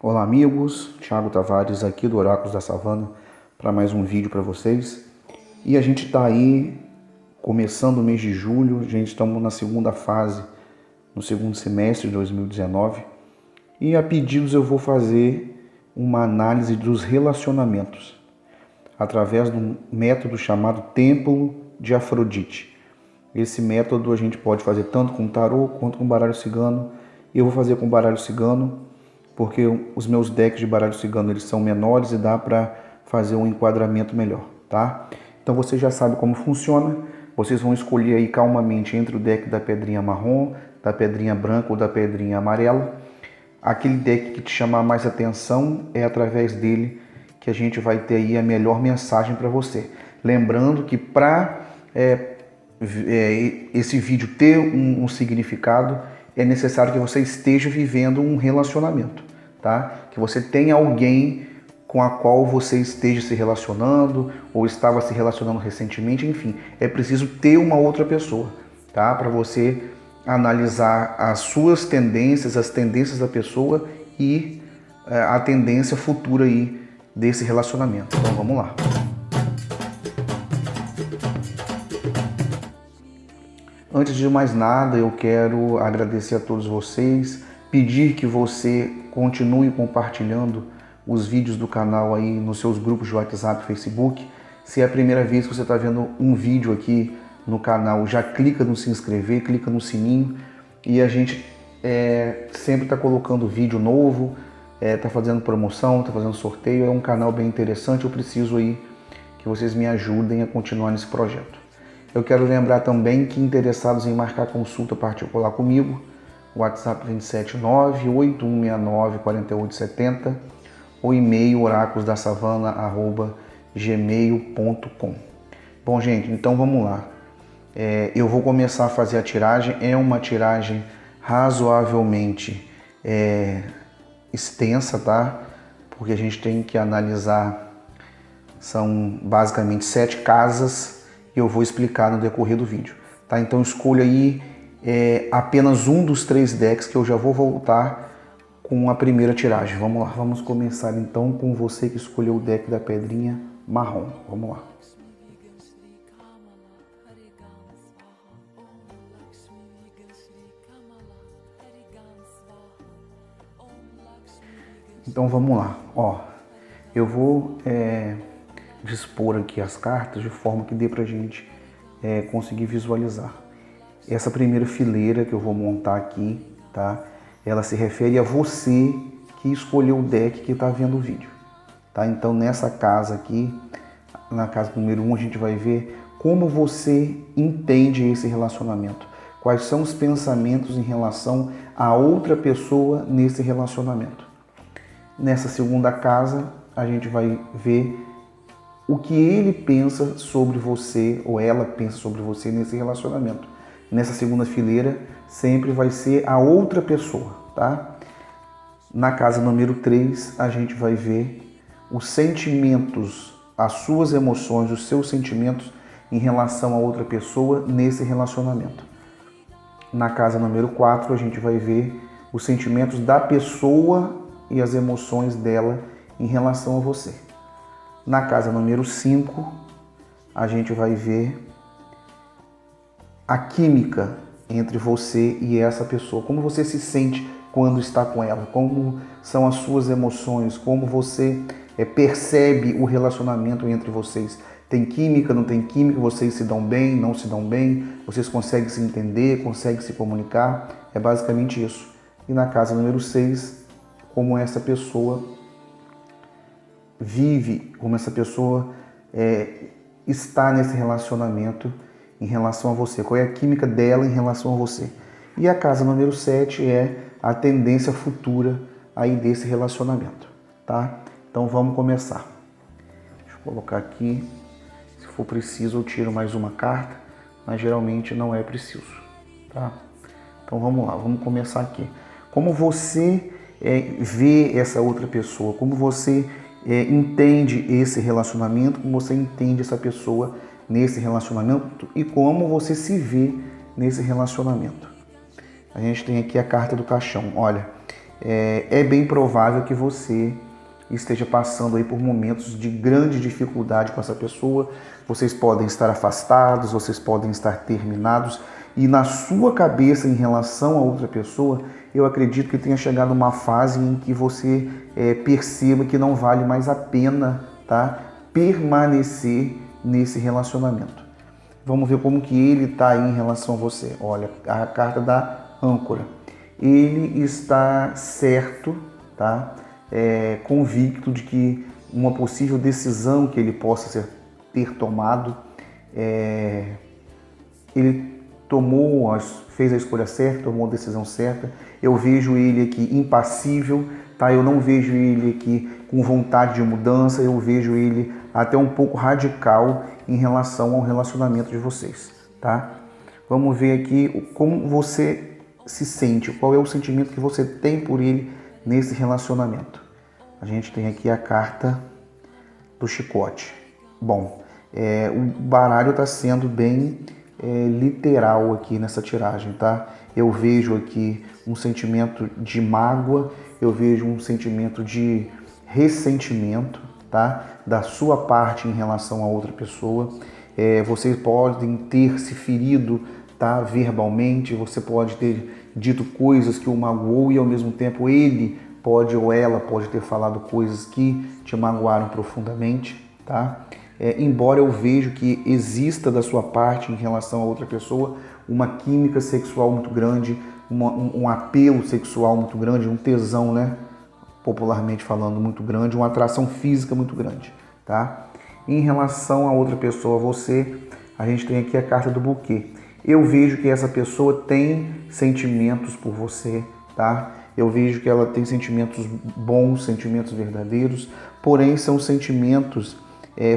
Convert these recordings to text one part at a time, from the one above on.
Olá amigos, Thiago Tavares aqui do Oráculos da Savana para mais um vídeo para vocês. E a gente está aí começando o mês de julho, estamos na segunda fase, no segundo semestre de 2019. E a pedidos eu vou fazer uma análise dos relacionamentos através de um método chamado Templo de Afrodite. Esse método a gente pode fazer tanto com tarô quanto com baralho cigano. Eu vou fazer com baralho cigano porque os meus decks de baralho cigano eles são menores e dá para fazer um enquadramento melhor, tá? Então você já sabe como funciona. Vocês vão escolher aí calmamente entre o deck da pedrinha marrom, da pedrinha branca ou da pedrinha amarela. Aquele deck que te chamar mais atenção é através dele que a gente vai ter aí a melhor mensagem para você. Lembrando que para esse vídeo ter um significado, é necessário que você esteja vivendo um relacionamento, tá? Que você tenha alguém com a qual você esteja se relacionando ou estava se relacionando recentemente, enfim, é preciso ter uma outra pessoa, tá? Para você analisar as suas tendências, as tendências da pessoa e a tendência futura aí desse relacionamento. Então vamos lá. Antes de mais nada, eu quero agradecer a todos vocês, pedir que você continue compartilhando os vídeos do canal aí nos seus grupos de WhatsApp e Facebook. Se é a primeira vez que você está vendo um vídeo aqui no canal, já clica no se inscrever, clica no sininho e a gente sempre está colocando vídeo novo, está fazendo promoção, está fazendo sorteio, é um canal bem interessante, eu preciso aí que vocês me ajudem a continuar nesse projeto. Eu quero lembrar também que interessados em marcar consulta particular comigo, WhatsApp 279-8169-4870, ou e-mail oraculosdasavana@gmail.com. Bom, gente, então vamos lá. Eu vou começar a fazer a tiragem. É uma tiragem razoavelmente extensa, tá? Porque a gente tem que analisar, são basicamente 7 casas, e eu vou explicar no decorrer do vídeo, tá? Então escolha aí apenas um dos 3 decks que eu já vou voltar com a primeira tiragem. Vamos lá, vamos começar então com você que escolheu o deck da pedrinha marrom. Vamos lá. Então vamos lá, ó, eu vou dispor aqui as cartas de forma que dê pra gente conseguir visualizar. Essa primeira fileira que eu vou montar aqui, tá? Ela se refere a você que escolheu o deck que está vendo o vídeo, tá? Então nessa casa aqui, na casa número 1, a gente vai ver como você entende esse relacionamento. Quais são os pensamentos em relação a outra pessoa nesse relacionamento. Nessa segunda casa, a gente vai ver o que ele pensa sobre você ou ela pensa sobre você nesse relacionamento. Nessa segunda fileira, sempre vai ser a outra pessoa, tá? Na casa número 3, a gente vai ver os sentimentos, as suas emoções, os seus sentimentos em relação a outra pessoa nesse relacionamento. Na casa número 4, a gente vai ver os sentimentos da pessoa e as emoções dela em relação a você. Na casa número 5, a gente vai ver a química entre você e essa pessoa. Como você se sente quando está com ela, como são as suas emoções, como você percebe o relacionamento entre vocês. Tem química, não tem química, vocês se dão bem, não se dão bem, vocês conseguem se entender, conseguem se comunicar. É basicamente isso. E na casa número 6, como essa pessoa vive, como essa pessoa está nesse relacionamento em relação a você, qual é a química dela em relação a você. E a casa número 7 é a tendência futura aí desse relacionamento, tá? Então vamos começar. Deixa eu colocar aqui, se for preciso eu tiro mais uma carta, mas geralmente não é preciso, tá? Então vamos lá, vamos começar aqui. Como você vê essa outra pessoa, como você entende esse relacionamento, como você entende essa pessoa nesse relacionamento e como você se vê nesse relacionamento. A gente tem aqui a carta do caixão. Olha, é bem provável que você esteja passando aí por momentos de grande dificuldade com essa pessoa. Vocês podem estar afastados, vocês podem estar terminados, e na sua cabeça em relação a outra pessoa, eu acredito que tenha chegado uma fase em que você perceba que não vale mais a pena, tá, permanecer nesse relacionamento. Vamos ver como que ele está aí em relação a você. Olha, a carta da âncora. Ele está certo, tá? Convicto de que uma possível decisão que ele possa ter tomado, ele fez a escolha certa, tomou a decisão certa. Eu vejo ele aqui impassível, tá? Eu não vejo ele aqui com vontade de mudança, eu vejo ele até um pouco radical em relação ao relacionamento de vocês, tá? Vamos ver aqui como você se sente, qual é o sentimento que você tem por ele nesse relacionamento. A gente tem aqui a carta do chicote. Bom, o baralho está sendo bem literal aqui nessa tiragem, tá? Eu vejo aqui um sentimento de mágoa, eu vejo um sentimento de ressentimento, tá? Da sua parte em relação a outra pessoa. Vocês podem ter se ferido, tá? Verbalmente, você pode ter dito coisas que o magoou e ao mesmo tempo ele pode ou ela pode ter falado coisas que te magoaram profundamente, tá? Embora eu vejo que exista da sua parte em relação a outra pessoa uma química sexual muito grande, um apelo sexual muito grande, um tesão, né? Popularmente falando, muito grande, uma atração física muito grande, tá? Em relação a outra pessoa, você, a gente tem aqui a carta do buquê. Eu vejo que essa pessoa tem sentimentos por você, tá? Eu vejo que ela tem sentimentos bons, sentimentos verdadeiros, porém são sentimentos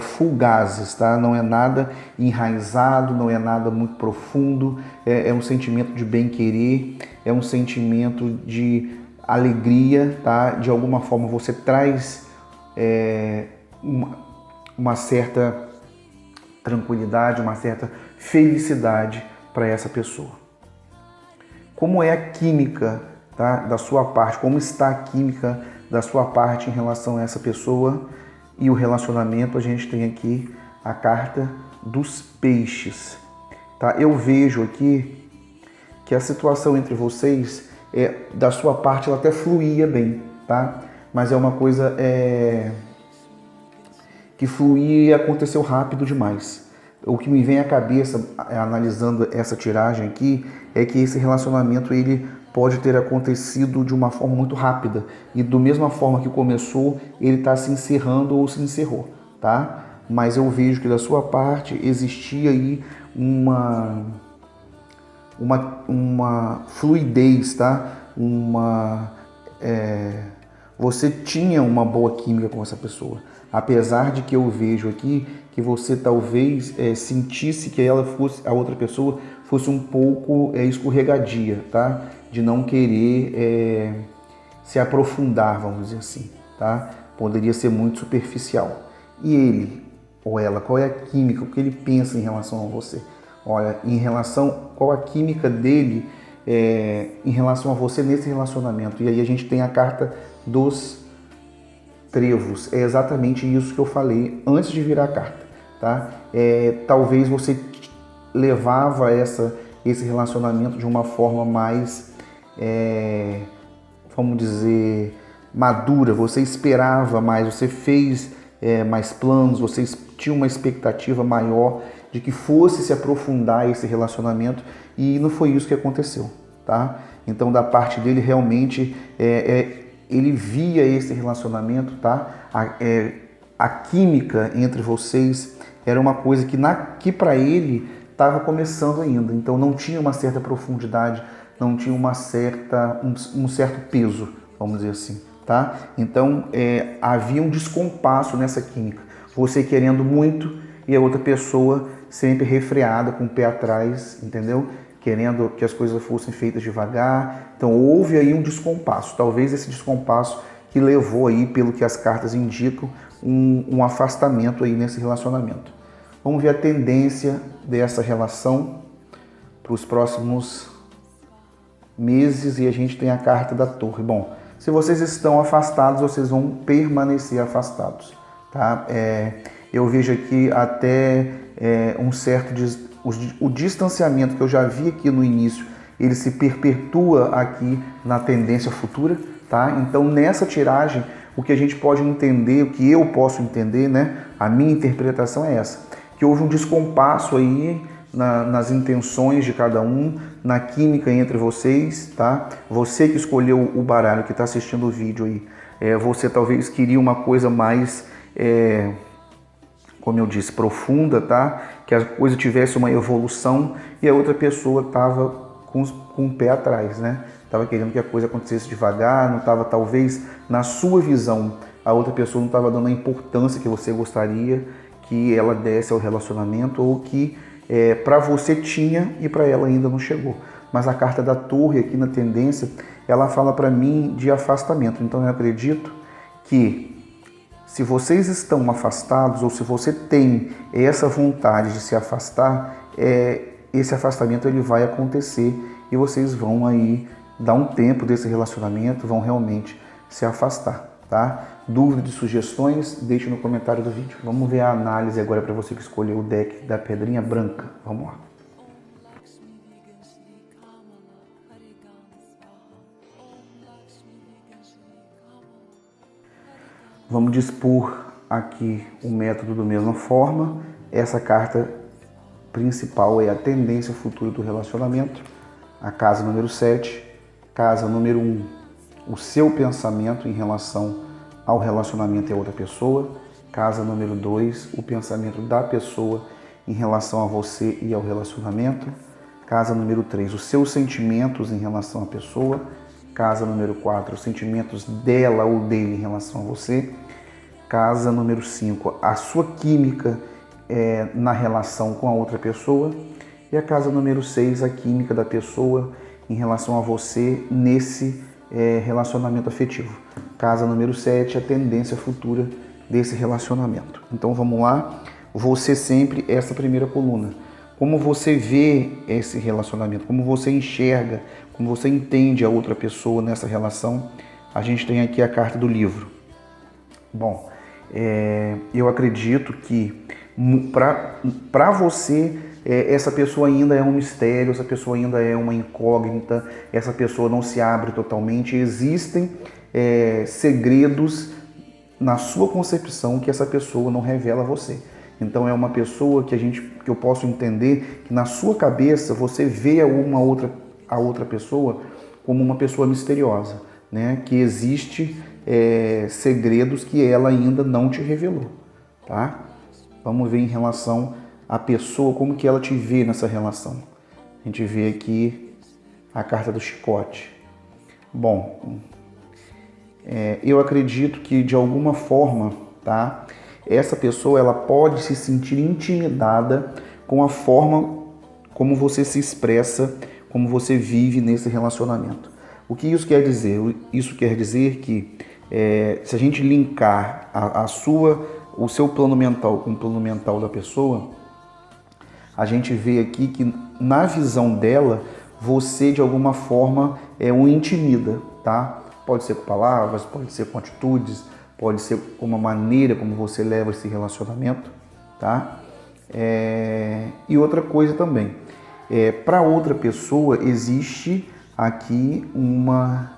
fugazes, tá? Não é nada enraizado, não é nada muito profundo, é um sentimento de bem-querer, é um sentimento de alegria, tá? De alguma forma você traz uma certa tranquilidade, uma certa felicidade para essa pessoa. Como é a química, tá, da sua parte? Como está a química da sua parte em relação a essa pessoa e o relacionamento? A gente tem aqui a carta dos peixes, tá? Eu vejo aqui que a situação entre vocês, da sua parte, ela até fluía bem, tá? Mas é uma coisa que fluía e aconteceu rápido demais. O que me vem à cabeça, analisando essa tiragem aqui, é que esse relacionamento ele pode ter acontecido de uma forma muito rápida e da mesma forma que começou, ele está se encerrando ou se encerrou, tá? Mas eu vejo que da sua parte existia aí uma fluidez, tá? Você tinha uma boa química com essa pessoa. Apesar de que eu vejo aqui que você talvez sentisse que a outra pessoa fosse um pouco escorregadia, tá? De não querer se aprofundar, vamos dizer assim, tá? Poderia ser muito superficial. E ele ou ela, qual é a química, o que ele pensa em relação a você? Olha, qual a química dele em relação a você nesse relacionamento? E aí a gente tem a carta dos trevos. É exatamente isso que eu falei antes de virar a carta, tá? Talvez você levava esse relacionamento de uma forma mais, vamos dizer, madura. Você esperava mais, você fez mais planos, você tinha uma expectativa maior de que fosse se aprofundar esse relacionamento e não foi isso que aconteceu, tá? Então, da parte dele, realmente, ele via esse relacionamento, tá? A química entre vocês era uma coisa que para ele estava começando ainda. Então não tinha uma certa profundidade, não tinha um certo peso, vamos dizer assim, tá? Então havia um descompasso nessa química. Você querendo muito e a outra pessoa sempre refreada, com o pé atrás, entendeu? Querendo que as coisas fossem feitas devagar. Então houve aí um descompasso. Talvez esse descompasso que levou aí, pelo que as cartas indicam, um afastamento aí nesse relacionamento. Vamos ver a tendência dessa relação para os próximos meses e a gente tem a carta da Torre. Bom, Se vocês estão afastados, vocês vão permanecer afastados, tá? Eu vejo aqui até um certo o distanciamento que eu já vi aqui no início, ele se perpetua aqui na tendência futura, tá? Então, nessa tiragem, o que a gente pode entender, o que eu posso entender, né? A minha interpretação é essa, que houve um descompasso aí nas intenções de cada um, na química entre vocês, tá? Você que escolheu o baralho, que está assistindo o vídeo aí, você talvez queria uma coisa mais, como eu disse, profunda, tá? Que a coisa tivesse uma evolução, e a outra pessoa estava com o pé atrás, né? Estava querendo que a coisa acontecesse devagar, não estava, talvez, na sua visão, a outra pessoa não estava dando a importância que você gostaria que ela desse ao relacionamento, ou que para você tinha e para ela ainda não chegou. Mas a carta da Torre aqui na tendência, ela fala para mim de afastamento. Então eu acredito que se vocês estão afastados, ou se você tem essa vontade de se afastar, esse afastamento ele vai acontecer e vocês vão aí dar um tempo desse relacionamento, vão realmente se afastar, tá? Dúvidas e sugestões, deixe no comentário do vídeo. Vamos ver a análise agora para você que escolheu o deck da Pedrinha Branca. Vamos lá. Vamos dispor aqui o método da mesma forma. Essa carta principal é a tendência futura do relacionamento. A casa número 7, casa número 1, o seu pensamento em relação ao relacionamento e a outra pessoa. Casa número 2, o pensamento da pessoa em relação a você e ao relacionamento. Casa número 3, os seus sentimentos em relação à pessoa. Casa número 4, os sentimentos dela ou dele em relação a você. Casa número 5, a sua química na relação com a outra pessoa. E a casa número 6, a química da pessoa em relação a você nesse relacionamento afetivo. Casa número 7, a tendência futura desse relacionamento. Então vamos lá, você sempre essa primeira coluna. Como você vê esse relacionamento, como você enxerga, como você entende a outra pessoa nessa relação. A gente tem aqui a carta do livro. Bom, eu acredito que para você essa pessoa ainda é um mistério, essa pessoa ainda é uma incógnita, essa pessoa não se abre totalmente. Existem segredos na sua concepção que essa pessoa não revela a você. Então é uma pessoa que eu posso entender que na sua cabeça você vê a outra pessoa como uma pessoa misteriosa, né? Que existe segredos que ela ainda não te revelou, tá? Vamos ver em relação à pessoa, como que ela te vê nessa relação. A gente vê aqui a carta do chicote. Bom, eu acredito que de alguma forma, tá? Essa pessoa ela pode se sentir intimidada com a forma como você se expressa, como você vive nesse relacionamento. O que isso quer dizer? Isso quer dizer que se a gente linkar o seu plano mental com o plano mental da pessoa, a gente vê aqui que na visão dela, você de alguma forma o intimida, tá? Pode ser com palavras, pode ser com atitudes, pode ser com uma maneira como você leva esse relacionamento, tá? E outra coisa também, para outra pessoa existe aqui uma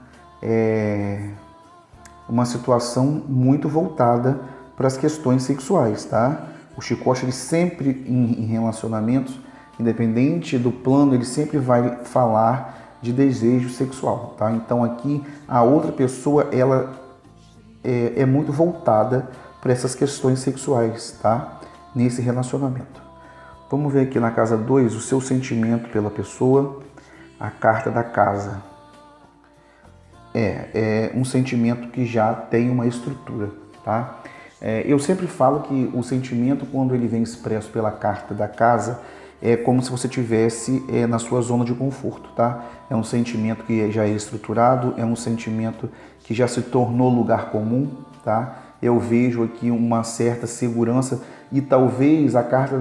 situação muito voltada para as questões sexuais, tá? O chicote, ele sempre em relacionamentos, independente do plano, ele sempre vai falar de desejo sexual, tá? Então aqui a outra pessoa, ela é muito voltada para essas questões sexuais, tá? Nesse relacionamento. Vamos ver aqui na casa 2, o seu sentimento pela pessoa, a carta da casa. É um sentimento que já tem uma estrutura, tá? Eu sempre falo que o sentimento, quando ele vem expresso pela carta da casa, é como se você estivesse na sua zona de conforto, tá? É um sentimento que já é estruturado, é um sentimento que já se tornou lugar comum, tá? Eu vejo aqui uma certa segurança e talvez a carta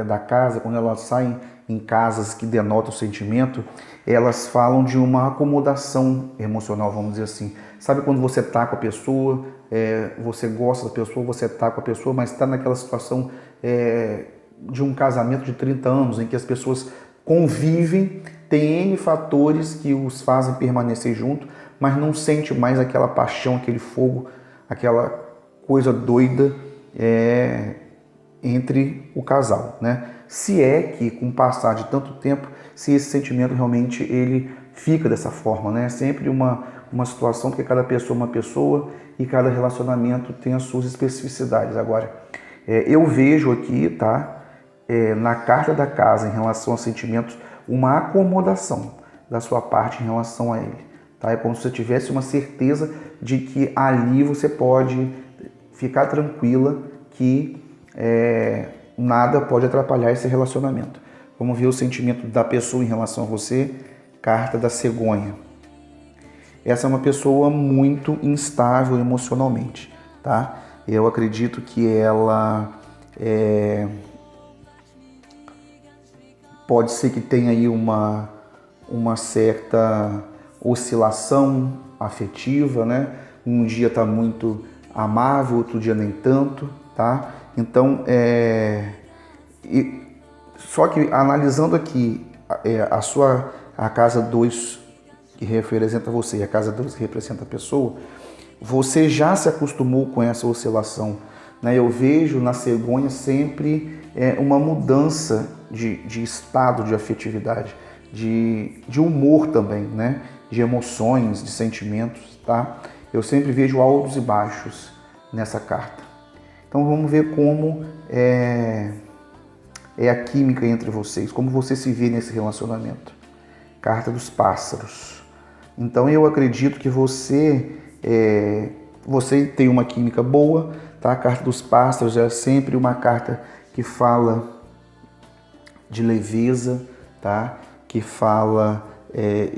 da casa, quando elas saem em casas que denotam sentimento, elas falam de uma acomodação emocional, vamos dizer assim. Sabe quando você está com a pessoa, você gosta da pessoa, você está com a pessoa, mas está naquela situação de um casamento de 30 anos, em que as pessoas convivem, tem N fatores que os fazem permanecer junto, mas não sente mais aquela paixão, aquele fogo, aquela coisa doida entre o casal, né? Se é que com o passar de tanto tempo, se esse sentimento realmente ele fica dessa forma, né? É sempre uma situação, porque cada pessoa é uma pessoa e cada relacionamento tem as suas especificidades. Agora, eu vejo aqui, tá? Na carta da casa, em relação a sentimentos, uma acomodação da sua parte em relação a ele. Tá? É como se você tivesse uma certeza de que ali você pode ficar tranquila que nada pode atrapalhar esse relacionamento. Vamos ver o sentimento da pessoa em relação a você. Carta da cegonha. Essa é uma pessoa muito instável emocionalmente. Tá? Eu acredito que ela pode ser que tenha aí uma certa oscilação afetiva, né? Um dia está muito amável, outro dia nem tanto, tá? Então, só que analisando aqui a casa 2 que representa você e a casa 2 que representa a pessoa, você já se acostumou com essa oscilação, né? Eu vejo na cegonha sempre uma mudança de estado de afetividade, de humor também, né? De emoções, de sentimentos, tá? Eu sempre vejo altos e baixos nessa carta. Então vamos ver como é a química entre vocês, como você se vê nesse relacionamento. Carta dos pássaros. Então eu acredito que você tem uma química boa, tá? A carta dos pássaros é sempre uma carta que fala de leveza, tá? Que fala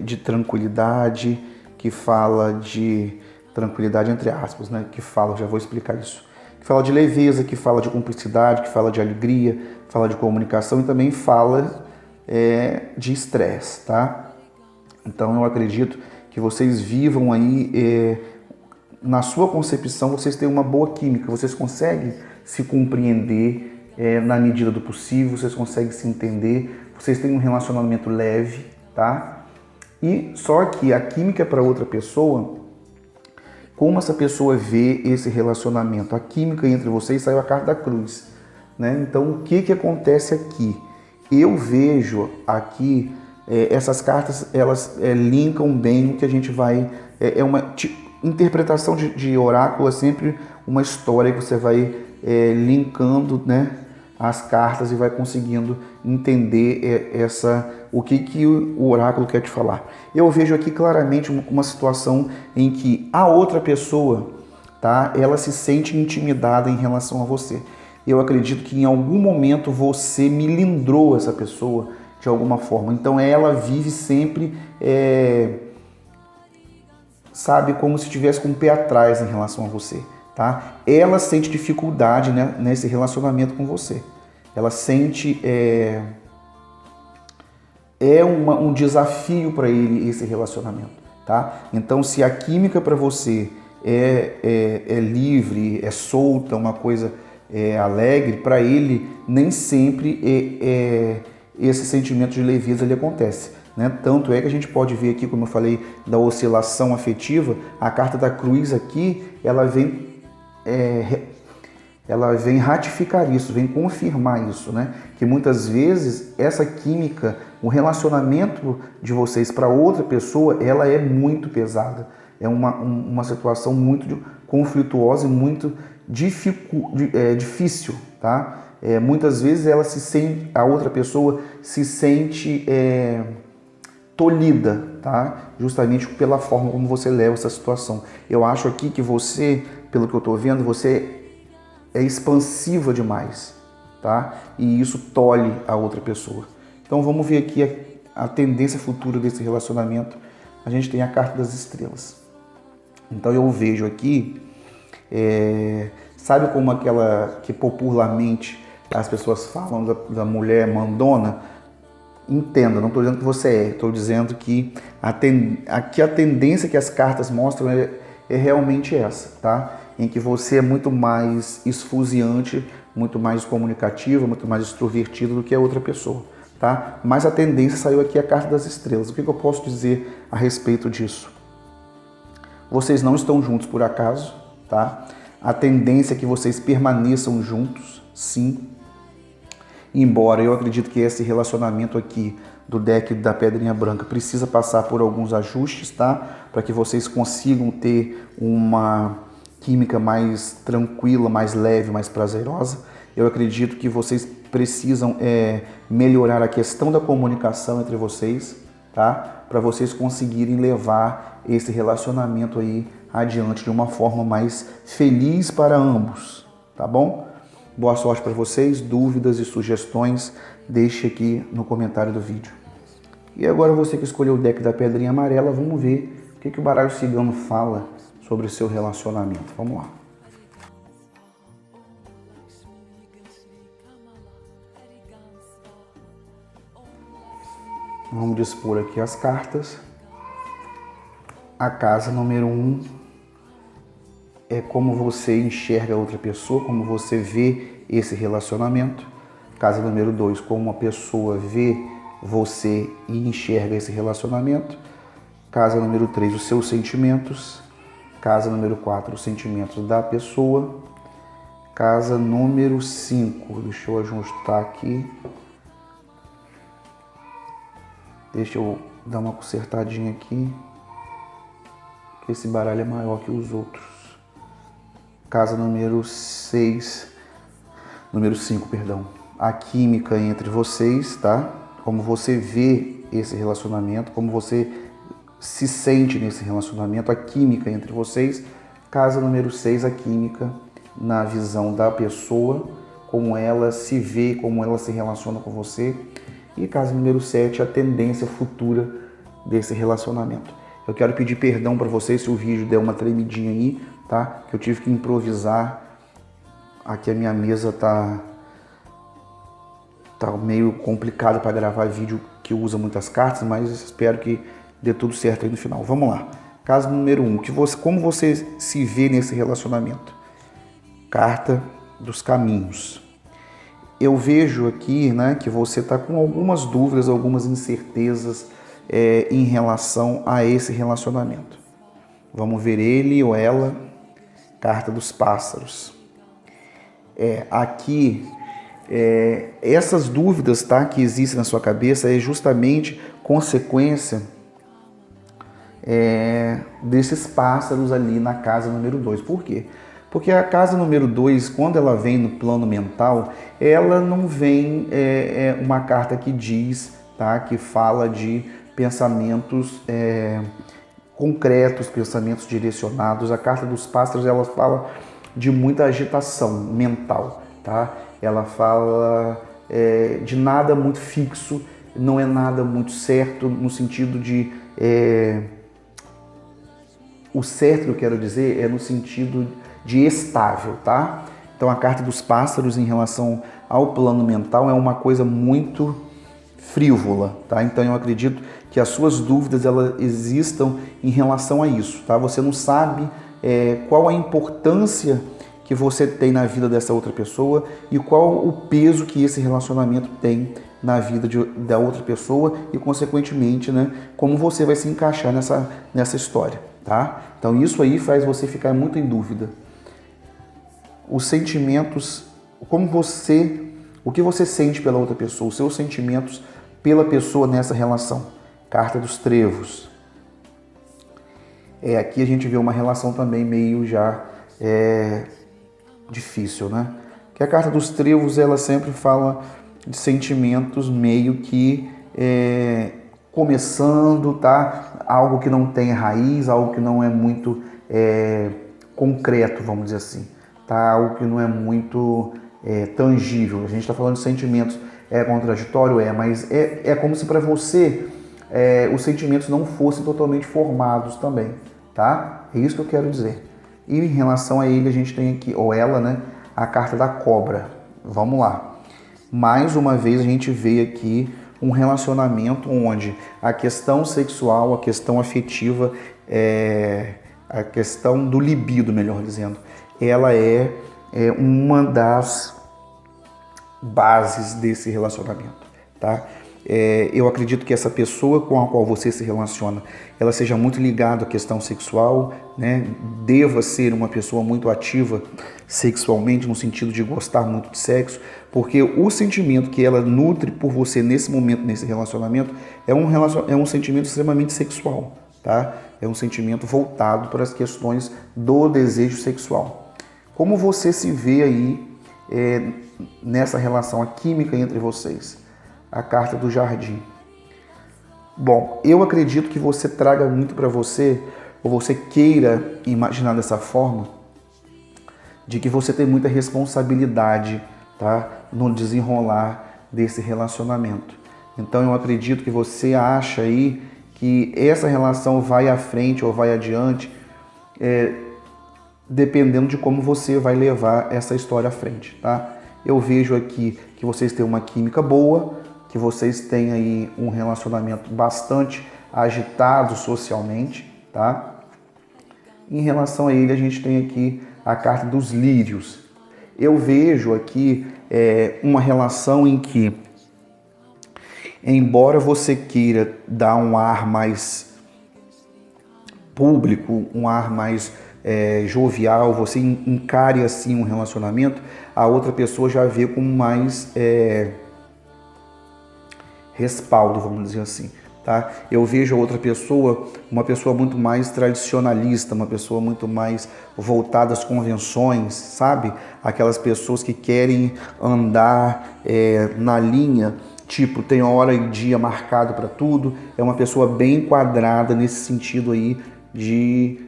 de tranquilidade, que fala de tranquilidade entre aspas, né? Que fala, já vou explicar isso. Que fala de leveza, que fala de cumplicidade, que fala de alegria, fala de comunicação e também fala de estresse, tá? Então eu acredito que vocês vivam aí, na sua concepção, vocês têm uma boa química, vocês conseguem se compreender na medida do possível, vocês conseguem se entender, vocês têm um relacionamento leve, tá? E só que a química para outra pessoa, como essa pessoa vê esse relacionamento, a química entre vocês, saiu a carta da cruz, né? Então o que acontece aqui? Eu vejo aqui, essas cartas, elas linkam bem o que a gente vai... uma interpretação de oráculo, é sempre uma história que você vai linkando, né, as cartas e vai conseguindo entender o que o oráculo quer te falar. Eu vejo aqui claramente uma situação em que a outra pessoa, tá, ela se sente intimidada em relação a você. Eu acredito que em algum momento você melindrou essa pessoa de alguma forma. Então ela vive sempre, sabe, como se estivesse com o pé atrás em relação a você, tá? Ela sente dificuldade, né, nesse relacionamento com você. Ela sente um desafio para ele esse relacionamento, tá? Então, se a química para você é livre, é solta, uma coisa alegre, para ele nem sempre esse sentimento de leveza ele acontece, né? Tanto é que a gente pode ver aqui, como eu falei, da oscilação afetiva, a carta da cruz aqui, ela vem ratificar isso, vem confirmar isso, né? Que muitas vezes essa química, o relacionamento de vocês para outra pessoa, ela é muito pesada. É uma situação muito conflituosa e muito difícil, tá? Muitas vezes a outra pessoa se sente tolhida, tá? Justamente pela forma como você leva essa situação. Eu acho aqui que você, pelo que eu estou vendo, você é expansiva demais, tá? E isso tolhe a outra pessoa. Então vamos ver aqui a tendência futura desse relacionamento. A gente tem a carta das estrelas. Então eu vejo aqui Sabe como aquela que popularmente as pessoas falam da mulher mandona? Entenda, não estou dizendo que você estou dizendo que a tendência que as cartas mostram é realmente essa, tá? Em que você é muito mais esfuziante, muito mais comunicativa, muito mais extrovertido do que a outra pessoa, tá? Mas a tendência saiu aqui a carta das estrelas. O que eu posso dizer a respeito disso? Vocês não estão juntos por acaso, tá? A tendência é que vocês permaneçam juntos, sim. Embora eu acredito que esse relacionamento aqui do deck da Pedrinha Branca precisa passar por alguns ajustes, tá? Para que vocês consigam ter uma química mais tranquila, mais leve, mais prazerosa. Eu acredito que vocês precisam melhorar a questão da comunicação entre vocês, tá? Para vocês conseguirem levar esse relacionamento aí adiante de uma forma mais feliz para ambos, tá bom? Boa sorte para vocês, dúvidas e sugestões, deixe aqui no comentário do vídeo. E agora você que escolheu o deck da Pedrinha Amarela, vamos ver o que o baralho cigano fala sobre o seu relacionamento. Vamos lá. Vamos dispor aqui as cartas. A casa número 1 é como você enxerga outra pessoa, como você vê esse relacionamento. Casa número 2, como uma pessoa vê você e enxerga esse relacionamento. Casa número 3, os seus sentimentos. Casa número 4, os sentimentos da pessoa. Casa número 5, deixa eu ajustar aqui. Deixa eu dar uma consertadinha aqui, que esse baralho é maior que os outros. Casa número 6, número 5, perdão. A química entre vocês, tá? Como você vê esse relacionamento, como você se sente nesse relacionamento, a química entre vocês. Casa número 6, a química na visão da pessoa, como ela se vê, como ela se relaciona com você. E casa número 7, a tendência futura desse relacionamento. Eu quero pedir perdão para vocês se o vídeo der uma tremidinha aí, tá? Que eu tive que improvisar. Aqui a minha mesa tá meio complicado para gravar vídeo que usa muitas cartas, mas espero que dê tudo certo aí no final. Vamos lá. Caso número 1, como você se vê nesse relacionamento? Carta dos caminhos. Eu vejo aqui, né, que você está com algumas dúvidas, algumas incertezas em relação a esse relacionamento. Vamos ver ele ou ela. Carta dos pássaros. Aqui, essas dúvidas, tá, que existem na sua cabeça é justamente consequência desses pássaros ali na casa número 2. Por quê? Porque a casa número 2, quando ela vem no plano mental, ela não vem uma carta que diz, tá, que fala de pensamentos concretos, pensamentos direcionados. A carta dos pássaros, ela fala de muita agitação mental, tá? Ela fala de nada muito fixo, não é nada muito certo, no sentido de... o certo que eu quero dizer é no sentido de estável, tá? Então a carta dos pássaros em relação ao plano mental é uma coisa muito frívola, tá? Então eu acredito que as suas dúvidas elas existam em relação a isso, tá? Você não sabe qual a importância que você tem na vida dessa outra pessoa e qual o peso que esse relacionamento tem na vida da outra pessoa e, consequentemente, né, como você vai se encaixar nessa história, tá? Então isso aí faz você ficar muito em dúvida. Os sentimentos, o que você sente pela outra pessoa, os seus sentimentos pela pessoa nessa relação. Carta dos trevos. Aqui a gente vê uma relação também meio já difícil, né? Que a carta dos trevos, ela sempre fala de sentimentos meio que começando, tá? Algo que não tem raiz, algo que não é muito concreto, vamos dizer assim, tá? Algo que não é muito tangível. A gente está falando de sentimentos, contraditório, mas é como se para você os sentimentos não fossem totalmente formados também, tá? É isso que eu quero dizer. E em relação a ele, a gente tem aqui, ou ela, né, a carta da cobra. Vamos lá. Mais uma vez a gente vê aqui um relacionamento onde a questão sexual, a questão afetiva, a questão do libido, melhor dizendo, ela é uma das bases desse relacionamento, tá? Eu acredito que essa pessoa com a qual você se relaciona, ela seja muito ligada à questão sexual, né? Deva ser uma pessoa muito ativa sexualmente, no sentido de gostar muito de sexo, porque o sentimento que ela nutre por você nesse momento, nesse relacionamento, é um sentimento extremamente sexual, tá? É um sentimento voltado para as questões do desejo sexual. Como você se vê aí nessa relação, a química entre vocês? A carta do jardim. Bom, eu acredito que você traga muito para você, ou você queira imaginar dessa forma, de que você tem muita responsabilidade, tá, no desenrolar desse relacionamento. Então eu acredito que você acha aí que essa relação vai à frente ou vai adiante, dependendo de como você vai levar essa história à frente, tá? Eu vejo aqui que vocês têm uma química boa, que vocês têm aí um relacionamento bastante agitado socialmente, tá? Em relação a ele, a gente tem aqui a carta dos lírios. Eu vejo aqui uma relação em que, embora você queira dar um ar mais público, um ar mais jovial, você encare assim um relacionamento, a outra pessoa já vê com mais respaldo, vamos dizer assim, tá? Eu vejo a outra pessoa, uma pessoa muito mais tradicionalista, uma pessoa muito mais voltada às convenções, sabe? Aquelas pessoas que querem andar na linha, tipo, tem hora e dia marcado para tudo, é uma pessoa bem enquadrada nesse sentido aí de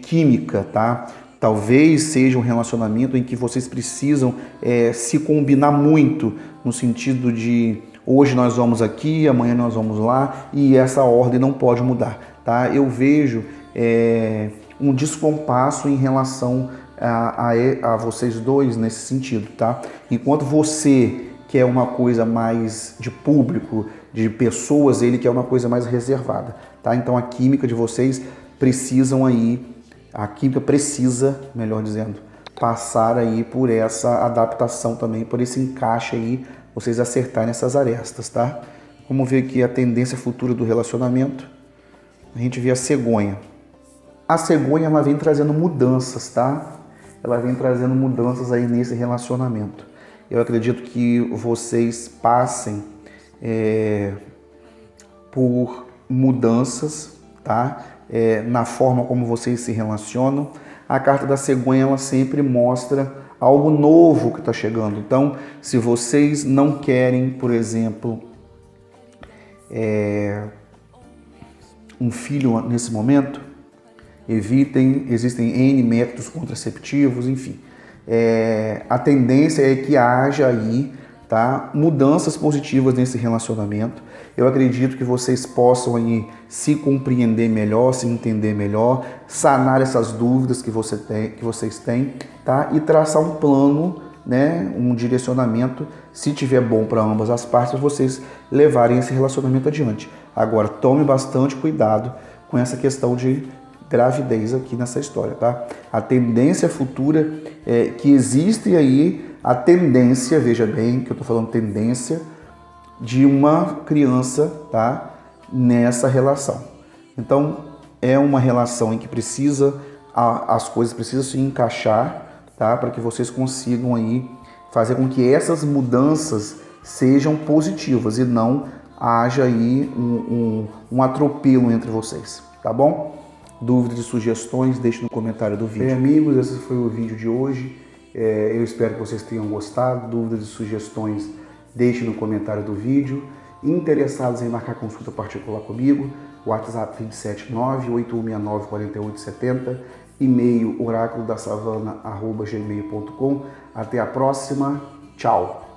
química, tá? Talvez seja um relacionamento em que vocês precisam se combinar muito, no sentido de hoje nós vamos aqui, amanhã nós vamos lá, e essa ordem não pode mudar, tá? Eu vejo um descompasso em relação a vocês dois nesse sentido, tá? Enquanto você quer uma coisa mais de público, de pessoas, ele quer uma coisa mais reservada, tá? Então a química de vocês precisam aí, a química precisa, melhor dizendo, passar aí por essa adaptação também, por esse encaixe aí, vocês acertarem essas arestas, tá? Vamos ver aqui a tendência futura do relacionamento. A gente vê a cegonha. A cegonha, ela vem trazendo mudanças, tá? Ela vem trazendo mudanças aí nesse relacionamento. Eu acredito que vocês passem por mudanças, tá? Na forma como vocês se relacionam. A carta da cegonha, ela sempre mostra algo novo que está chegando. Então, se vocês não querem, por exemplo, um filho nesse momento, evitem, existem N métodos contraceptivos, enfim. A tendência é que haja aí, tá, mudanças positivas nesse relacionamento. Eu acredito que vocês possam aí se compreender melhor, se entender melhor, sanar essas dúvidas que vocês têm, tá? E traçar um plano, né, um direcionamento, se tiver bom para ambas as partes, vocês levarem esse relacionamento adiante. Agora, tome bastante cuidado com essa questão de gravidez aqui nessa história, tá? A tendência futura que existe aí, a tendência, veja bem que eu tô falando tendência, de uma criança, tá? Nessa relação. Então, é uma relação em que as coisas precisam se encaixar, tá? Para que vocês consigam aí fazer com que essas mudanças sejam positivas e não haja aí um atropelo entre vocês, tá bom? Dúvidas e sugestões, deixe no comentário do vídeo. Bem, amigos, esse foi o vídeo de hoje. Eu espero que vocês tenham gostado. Dúvidas e sugestões, deixe no comentário do vídeo. Interessados em marcar consulta particular comigo, WhatsApp 279-8169-4870, e-mail oraculodasavana@gmail.com. Até a próxima. Tchau!